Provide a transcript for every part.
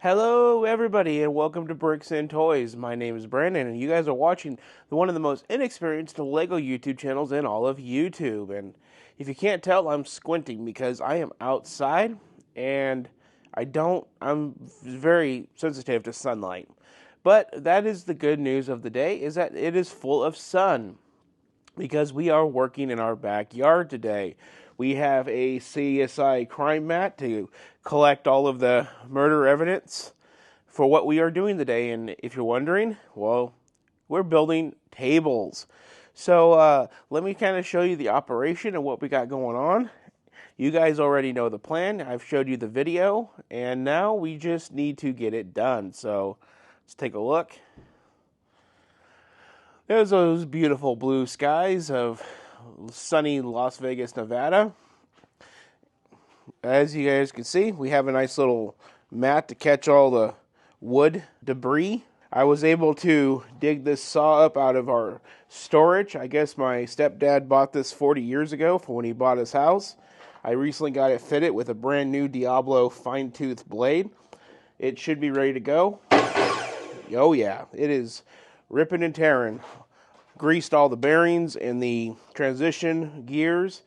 Hello, everybody, and welcome to Bricks and Toys. My name is Brandon, and you guys are watching one of the most inexperienced Lego YouTube channels in all of YouTube. And if you can't tell, I'm squinting because I am outside, and I'm very sensitive to sunlight. But that is the good news of the day, is that it is full of sun, because we are working in our backyard today. We have a CSI crime mat to collect all of the murder evidence for what we are doing today. And if you're wondering, well, we're building tables. So let me kind of show you the operation and what we got going on. You guys already know the plan. I've showed you the video, and now we just need to get it done. So let's take a look. There's those beautiful blue skies of sunny Las Vegas, Nevada. As you guys can see, we have a nice little mat to catch all the wood debris. I was able to dig this saw up out of our storage. I guess my stepdad bought this 40 years ago for when he bought his house. I recently got it fitted with a brand new Diablo fine-tooth blade. It should be ready to go. Oh yeah, it is ripping and tearing. Greased all the bearings and the transition gears.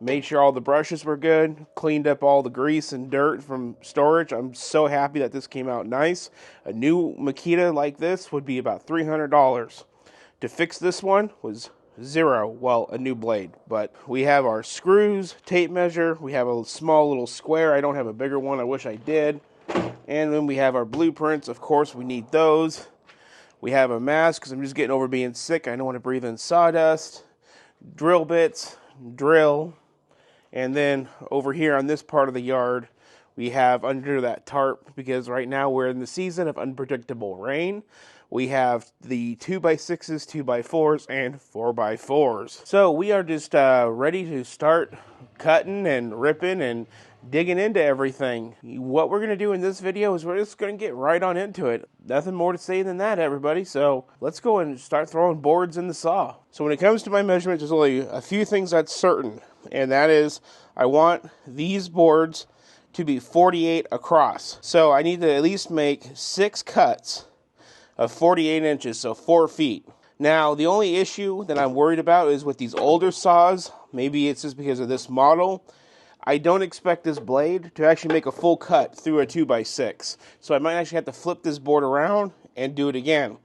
Made sure all the brushes were good. Cleaned up all the grease and dirt from storage. I'm so happy that this came out nice. A new Makita like this would be about $300. To fix this one was zero. Well, a new blade. But we have our screws, tape measure. We have a small little square. I don't have a bigger one. I wish I did. And then we have our blueprints. Of course, we need those. We have a mask because I'm just getting over being sick. I don't want to breathe in sawdust. Drill bits, drill. And then over here on this part of the yard, we have under that tarp, because right now we're in the season of unpredictable rain. We have the 2x6s, 2x4s, and 4x4s. So we are just ready to start cutting and ripping and digging into everything. What we're going to do in this video is we're just going to get right on into it. Nothing more to say than that, everybody. So let's go and start throwing boards in the saw. So when it comes to my measurements, there's only a few things that's certain. And that is, I want these boards to be 48 across. So I need to at least make 6 cuts of 48 inches, so 4 feet. Now, the only issue that I'm worried about is with these older saws. Maybe it's just because of this model. I don't expect this blade to actually make a full cut through a 2x6. So I might actually have to flip this board around and do it again.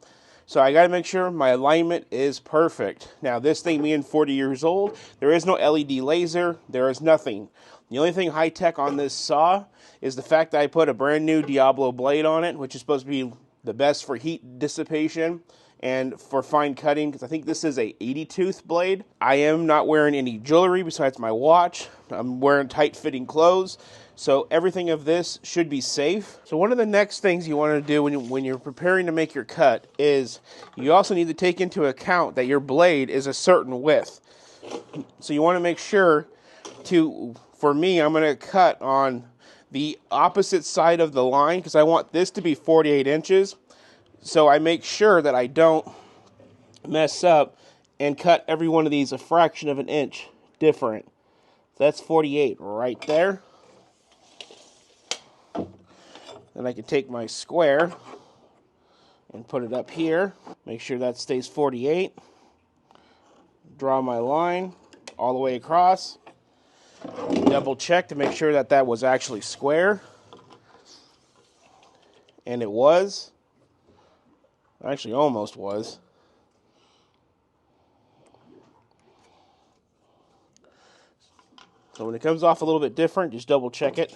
So I got to make sure my alignment is perfect. Now, this thing being 40 years old, there is no LED laser. There is nothing. The only thing high-tech on this saw is the fact that I put a brand new Diablo blade on it, which is supposed to be the best for heat dissipation and for fine cutting, because I think this is a 80-tooth blade. I am not wearing any jewelry besides my watch. I'm wearing tight-fitting clothes, so everything of this should be safe. So one of the next things you want to do when you're preparing to make your cut is you also need to take into account that your blade is a certain width. So you want to make sure for me, I'm going to cut on the opposite side of the line, because I want this to be 48 inches. So I make sure that I don't mess up and cut every one of these a fraction of an inch different. That's 48 right there. Then I can take my square and put it up here. Make sure that stays 48. Draw my line all the way across. Double check to make sure that that was actually square. And it was. Actually, almost was. So when it comes off a little bit different, just double check it.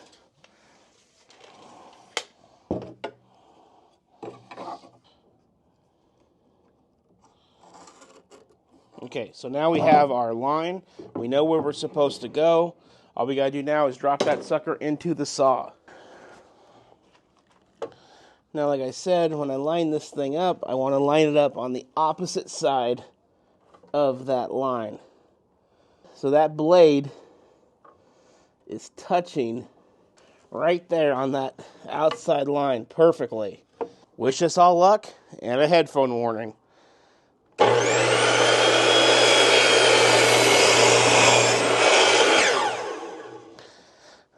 Okay, so now we have our line. We know where we're supposed to go. All we gotta do now is drop that sucker into the saw. Now, like I said, when I line this thing up, I want to line it up on the opposite side of that line. So that blade is touching right there on that outside line perfectly. Wish us all luck and a headphone warning.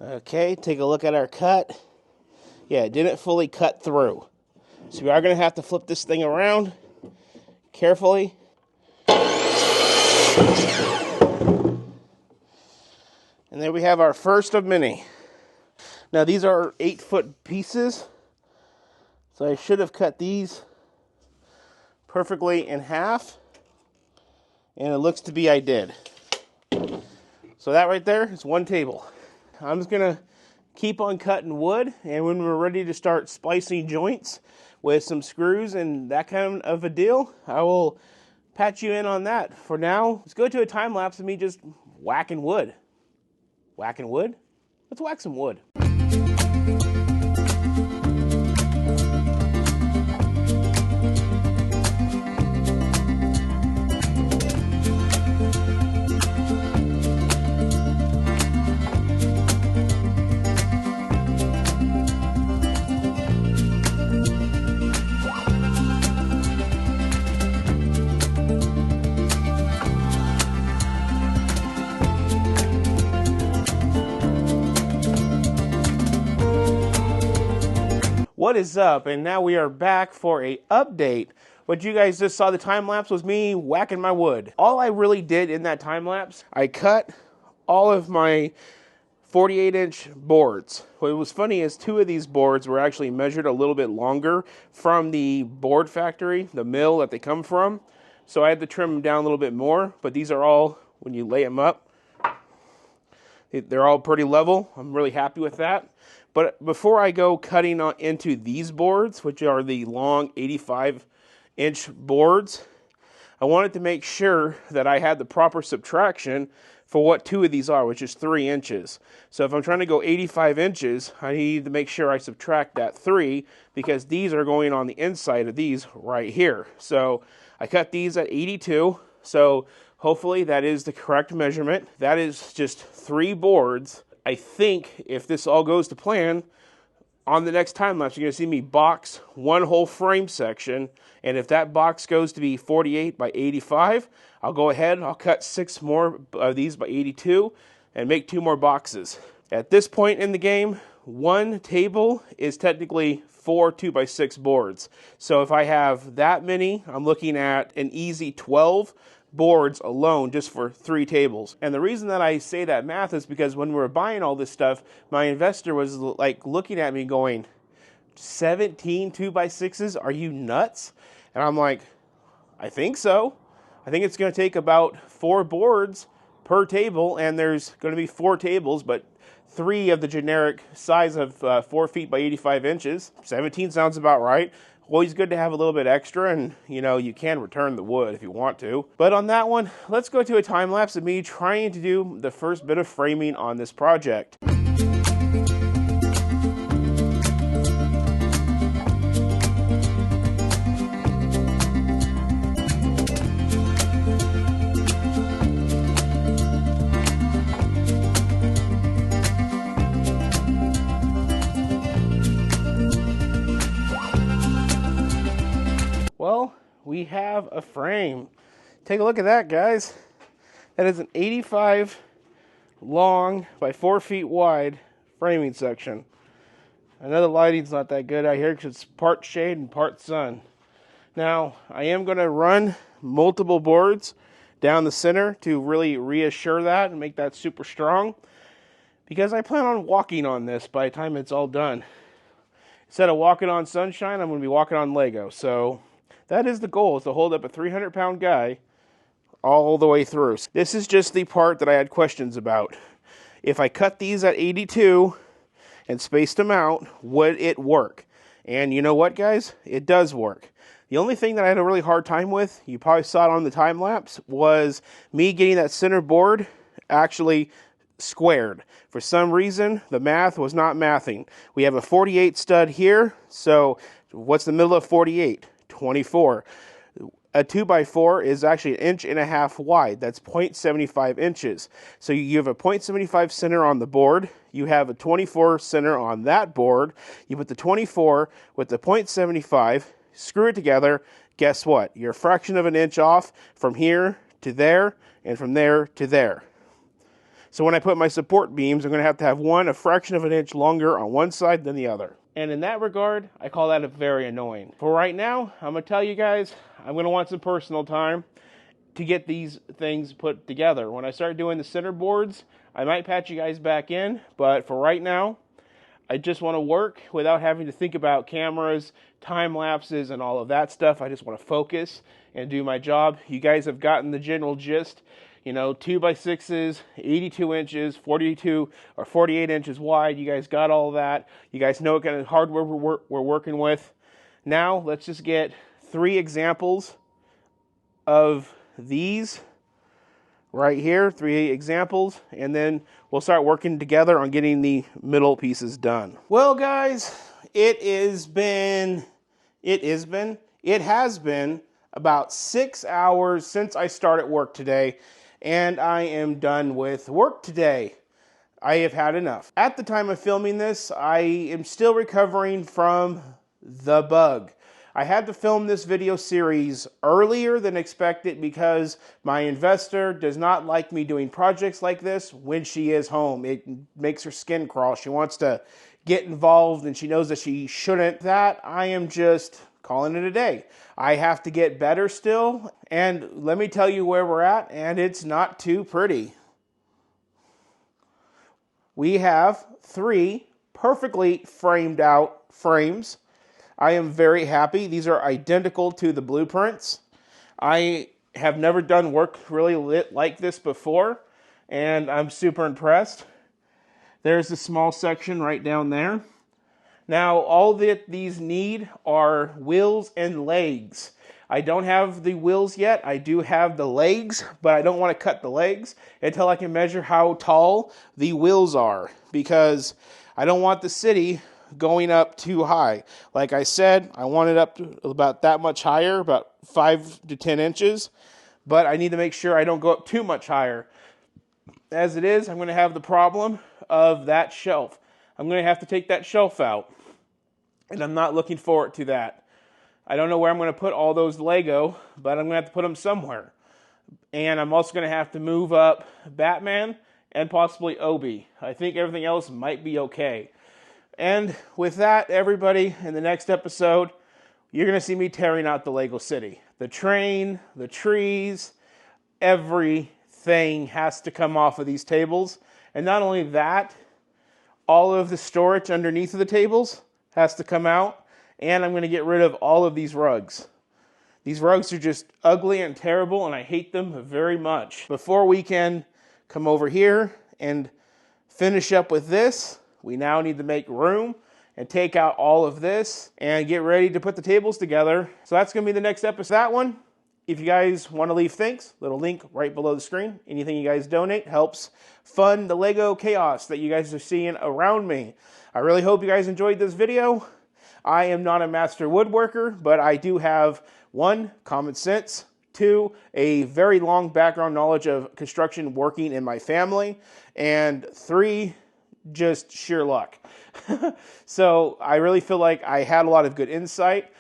Okay, take a look at our cut. Yeah, it didn't fully cut through. So we are going to have to flip this thing around carefully. And there we have our first of many. Now these are 8-foot pieces. So I should have cut these perfectly in half. And it looks to be I did. So that right there is one table. I'm just going to keep on cutting wood. And when we're ready to start splicing joints with some screws and that kind of a deal, I will patch you in on that. For now, let's go to a time lapse of me just whacking wood. Whacking wood? Let's whack some wood. What is up? And now we are back for a update. What you guys just saw the time lapse was me whacking my wood. All I really did in that time lapse, I cut all of my 48-inch boards. What was funny is 2 of these boards were actually measured a little bit longer from the board factory, the mill that they come from. So I had to trim them down a little bit more, but these are all, when you lay them up, they're all pretty level. I'm really happy with that. But before I go cutting on into these boards, which are the long 85-inch boards, I wanted to make sure that I had the proper subtraction for what 2 of these are, which is 3 inches. So if I'm trying to go 85 inches, I need to make sure I subtract that 3, because these are going on the inside of these right here. So I cut these at 82, so hopefully that is the correct measurement. That is just 3 boards. I think if this all goes to plan, on the next time lapse, you're going to see me box one whole frame section. And if that box goes to be 48 by 85, I'll go ahead and I'll cut 6 more of these by 82 and make 2 more boxes. At this point in the game, one table is technically 4 2x6 boards. So if I have that many, I'm looking at an easy 12 boards alone just for 3 tables. And the reason that I say that math is because when we were buying all this stuff, my investor was like looking at me going, 17 2x6s? Are you nuts? And I'm like, I think so. I think it's going to take about 4 boards per table, and there's going to be 4 tables, but 3 of the generic size of 4 feet by 85 inches. 17 sounds about right. Always good to have a little bit extra, and you can return the wood if you want to. But on that one, let's go to a time lapse of me trying to do the first bit of framing on this project. Well, we have a frame. Take a look at that, guys. That is an 85 long by 4 feet wide framing section. I know the lighting's not that good out here because it's part shade and part sun. Now, I am going to run multiple boards down the center to really reassure that and make that super strong, because I plan on walking on this by the time it's all done. Instead of walking on sunshine, I'm going to be walking on Lego. So that is the goal, is to hold up a 300-pound guy all the way through. This is just the part that I had questions about. If I cut these at 82 and spaced them out, would it work? And you know what, guys? It does work. The only thing that I had a really hard time with, you probably saw it on the time lapse, was me getting that center board actually squared. For some reason, the math was not mathing. We have a 48 stud here, so what's the middle of 48? 24. A 2x4 is actually 1.5 inches wide. That's 0.75 inches. So you have a 0.75 center on the board. You have a 24 center on that board. You put the 24 with the 0.75, screw it together. Guess what? You're a fraction of an inch off from here to there and from there to there. So when I put my support beams, I'm going to have one a fraction of an inch longer on one side than the other. And in that regard, I call that very annoying. For right now, I'm going to tell you guys, I'm going to want some personal time to get these things put together. When I start doing the center boards, I might patch you guys back in, but for right now, I just want to work without having to think about cameras, time lapses, and all of that stuff. I just want to focus and do my job. You guys have gotten the general gist. 2x6s, 82 inches, 42 or 48 inches wide. You guys got all that. You guys know what kind of hardware we're working with. Now, let's just get 3 examples of these right here, 3 examples, and then we'll start working together on getting the middle pieces done. Well, guys, it has been about 6 hours since I started work today, and I am done with work today. I have had enough. At the time of filming this, I am still recovering from the bug. I had to film this video series earlier than expected because my investor does not like me doing projects like this when she is home. It makes her skin crawl. She wants to get involved and she knows that she shouldn't. That I am just calling it a day. I have to get better still, and let me tell you where we're at, and it's not too pretty. We have 3 perfectly framed out frames. I am very happy. These are identical to the blueprints. I have never done work really lit like this before, and I'm super impressed. There's a small section right down there. Now, all that these need are wheels and legs. I don't have the wheels yet. I do have the legs, but I don't want to cut the legs until I can measure how tall the wheels are, because I don't want the city going up too high. Like I said, I want it up to about that much higher, about 5 to 10 inches, but I need to make sure I don't go up too much higher. As it is, I'm going to have the problem of that shelf. I'm going to have to take that shelf out, and I'm not looking forward to that. I don't know where I'm going to put all those Lego, but I'm going to have to put them somewhere. And I'm also going to have to move up Batman and possibly Obi. I think everything else might be okay. And with that, everybody, in the next episode, you're going to see me tearing out the Lego City. The train, the trees, everything has to come off of these tables. And not only that, all of the storage underneath of the tables has to come out. And I'm going to get rid of all of these rugs. These rugs are just ugly and terrible, and I hate them very much. Before we can come over here and finish up with this, we now need to make room and take out all of this and get ready to put the tables together. So that's going to be the next episode. That one, if you guys want to leave thanks, little link right below the screen. Anything you guys donate helps fund the Lego chaos that you guys are seeing around me. I really hope you guys enjoyed this video. I am not a master woodworker, but I do have 1, common sense, 2, a very long background knowledge of construction working in my family, and 3, just sheer luck. So I really feel like I had a lot of good insight.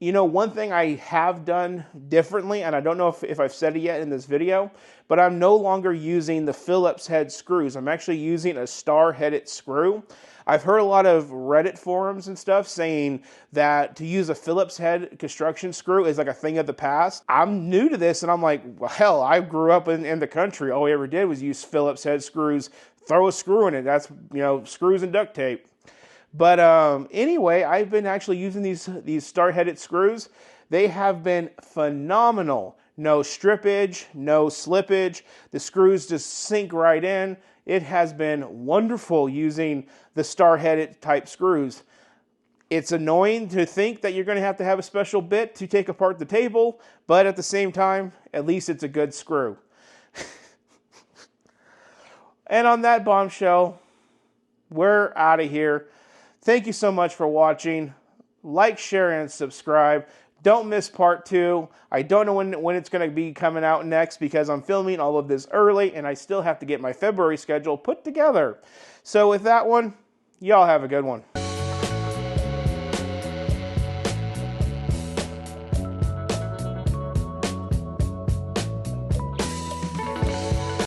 One thing I have done differently, and I don't know if I've said it yet in this video, but I'm no longer using the Phillips head screws. I'm actually using a star-headed screw. I've heard a lot of Reddit forums and stuff saying that to use a Phillips head construction screw is like a thing of the past. I'm new to this, and I'm like, well, hell, I grew up in the country. All we ever did was use Phillips head screws, throw a screw in it. That's, screws and duct tape. But anyway, I've been actually using these star-headed screws. They have been phenomenal. No strippage, no slippage. The screws just sink right in. It has been wonderful using the star-headed type screws. It's annoying to think that you're going to have a special bit to take apart the table, but at the same time, at least it's a good screw. And on that bombshell, we're out of here. Thank you so much for watching. Like, share, and subscribe. Don't miss part 2. I don't know when it's going to be coming out next because I'm filming all of this early and I still have to get my February schedule put together. So with that one, y'all have a good one.